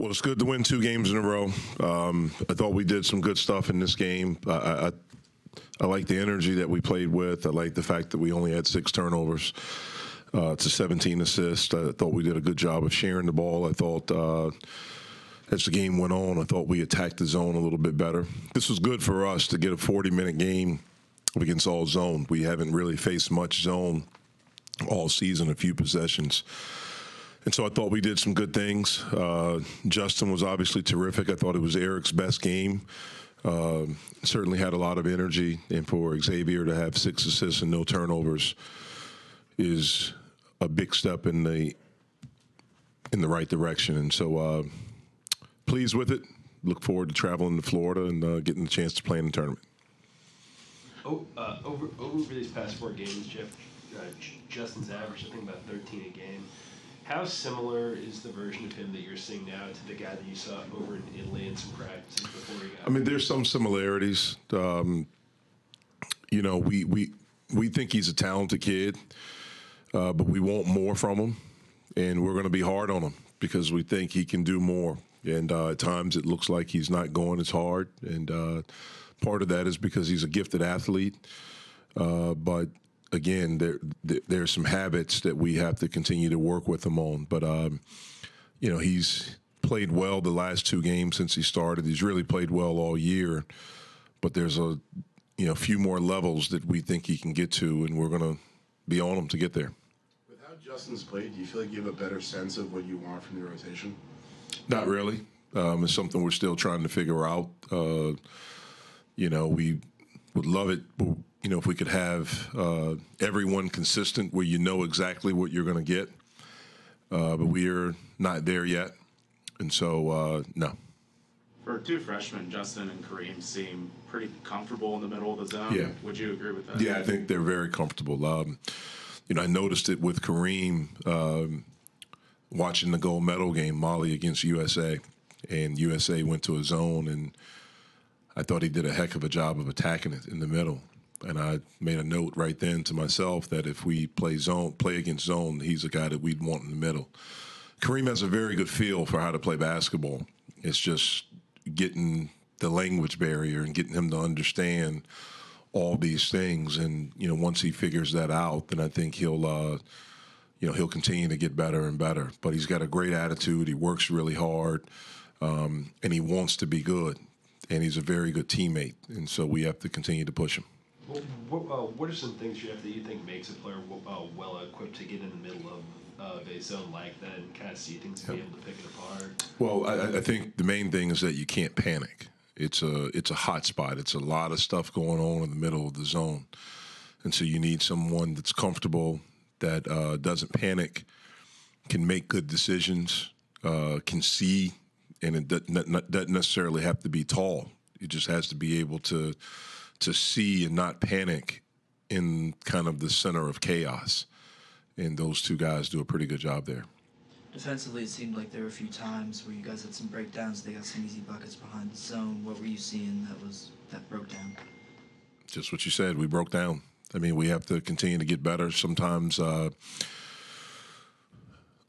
Well, it's good to win 2 games in a row. I thought we did some good stuff in this game. I like the energy that we played with. I like the fact that we only had 6 turnovers to 17 assists. I thought we did a good job of sharing the ball. I thought as the game went on, I thought we attacked the zone a little bit better. This was good for us to get a 40-minute game against all zone. We haven't really faced much zone all season, a few possessions. And so I thought we did some good things. Justin was obviously terrific. I thought it was Eric's best game. Certainly had a lot of energy. And for Xavier to have 6 assists and no turnovers is a big step in the right direction. And so pleased with it. Look forward to traveling to Florida and getting the chance to play in the tournament. Over these past 4 games, Jeff, Justin's average, I think, about 13 a game. How similar is the version of him that you're seeing now to the guy that you saw over in Italy in some practices before he got? I mean, there's some similarities. We think he's a talented kid, but we want more from him, and we're going to be hard on him because we think he can do more. And at times it looks like he's not going as hard, and part of that is because he's a gifted athlete, but again, there's some habits that we have to continue to work with him on. But, he's played well the last 2 games since he started. He's really played well all year. But there's a few more levels that we think he can get to, and we're going to be on him to get there. With how Justin's played, do you feel like you have a better sense of what you want from the rotation? Not really. It's something we're still trying to figure out. We would love it, if we could have everyone consistent where you know exactly what you're going to get. But we are not there yet. And so, no. For 2 freshmen, Justin and Kareem seem pretty comfortable in the middle of the zone. Yeah. Would you agree with that? Yeah, I think they're very comfortable. I noticed it with Kareem watching the gold medal game, Mali against USA. And USA went to a zone, and I thought he did a heck of a job of attacking it in the middle. And I made a note right then to myself that if we play against zone, he's a guy that we'd want in the middle. Kareem has a very good feel for how to play basketball. It's just getting the language barrier and getting him to understand all these things. And, once he figures that out, then I think he'll continue to get better and better. But he's got a great attitude. He works really hard, and he wants to be good. And he's a very good teammate. And so we have to continue to push him. What are some things, Jeff, that you think makes a player well equipped to get in the middle of a zone like that and kind of see things and be able to pick it apart? Well, I think the main thing is that you can't panic. It's a hot spot. It's a lot of stuff going on in the middle of the zone. And so you need someone that's comfortable, that doesn't panic, can make good decisions, can see, and it doesn't necessarily have to be tall. It just has to be able to see and not panic in kind of the center of chaos. And those 2 guys do a pretty good job there. Defensively, it seemed like there were a few times where you guys had some breakdowns. They got some easy buckets behind the zone. What were you seeing that broke down? Just what you said. We broke down. I mean, we have to continue to get better. Sometimes the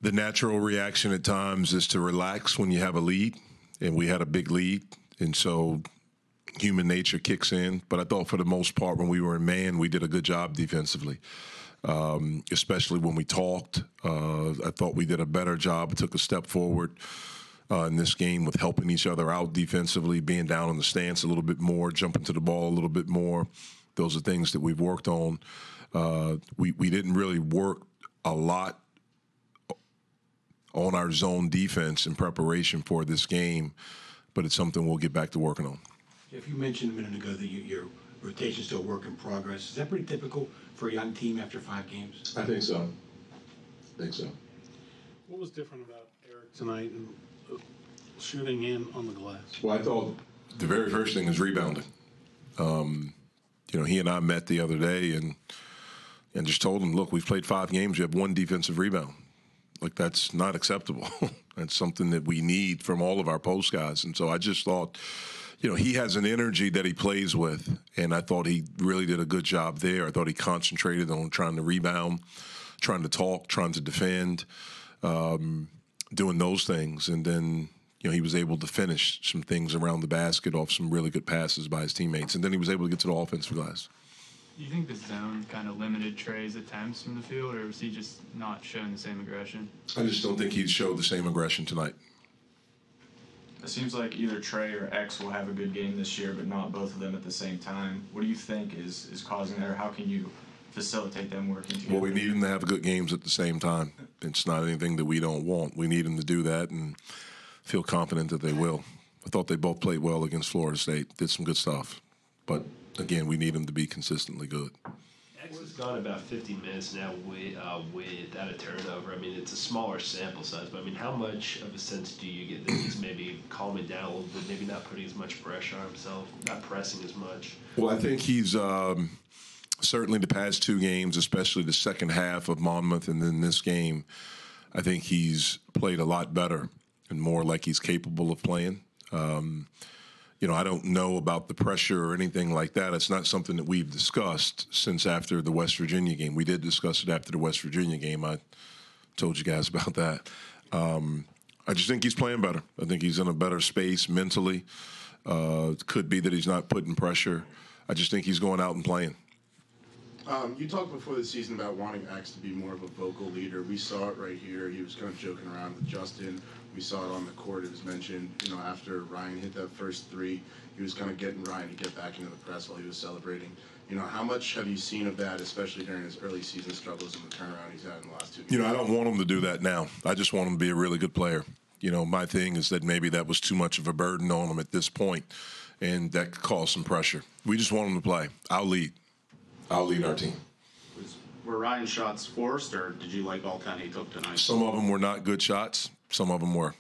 natural reaction at times is to relax when you have a lead, and we had a big lead. And so human nature kicks in. But I thought for the most part when we were in man, we did a good job defensively, especially when we talked. I thought we did a better job, took a step forward in this game with helping each other out defensively, being down in the stance a little bit more, jumping to the ball a little bit more. Those are things that we've worked on. We didn't really work a lot on our zone defense in preparation for this game, but it's something we'll get back to working on. Jeff, you mentioned a minute ago that your rotation is still a work in progress. Is that pretty typical for a young team after 5 games? I think so. What was different about Eric tonight and shooting in on the glass? Well, I thought the very first thing is rebounding. He and I met the other day and just told him, look, we've played 5 games. You have 1 defensive rebound. Like, that's not acceptable. That's something that we need from all of our post guys. And so I just thought, he has an energy that he plays with, and I thought he really did a good job there. I thought he concentrated on trying to rebound, trying to talk, trying to defend, doing those things. And then, he was able to finish some things around the basket off some really good passes by his teammates, and then he was able to get to the offensive glass. Do you think the zone kind of limited Trey's attempts from the field, or was he just not showing the same aggression? I just don't think he showed the same aggression tonight. It seems like either Trey or X will have a good game this year, but not both of them at the same time. What do you think is causing that, or how can you facilitate them working together? Well, we need them to have good games at the same time. It's not anything that we don't want. We need them to do that and feel confident that they will. I thought they both played well against Florida State, did some good stuff. But, again, we need them to be consistently good. X has gone about 50 minutes now without a turnover. I mean, it's a smaller sample size, but I mean, how much of a sense do you get that he's maybe calming down a little bit, maybe not putting as much pressure on himself, not pressing as much? Well, I think he's certainly the past two games, especially the second half of Monmouth and then this game, I think he's played a lot better and more like he's capable of playing. I don't know about the pressure or anything like that. It's not something that we've discussed since after the West Virginia game. We did discuss it after the West Virginia game. I told you guys about that. I just think he's playing better. I think he's in a better space mentally. It could be that he's not putting pressure. I just think he's going out and playing. You talked before the season about wanting X to be more of a vocal leader. We saw it right here. He was kind of joking around with Justin. We saw it on the court. It was mentioned, after Ryan hit that first three, he was kind of getting Ryan to get back into the press while he was celebrating. How much have you seen of that, especially during his early season struggles and the turnaround he's had in the last 2 games? I don't want him to do that now. I just want him to be a really good player. My thing is that maybe that was too much of a burden on him at this point, and that could cause some pressure. We just want him to play. I'll lead our team. Were Ryan's shots forced, or did you like all 10 he took tonight? Some of them were not good shots. Some of them were.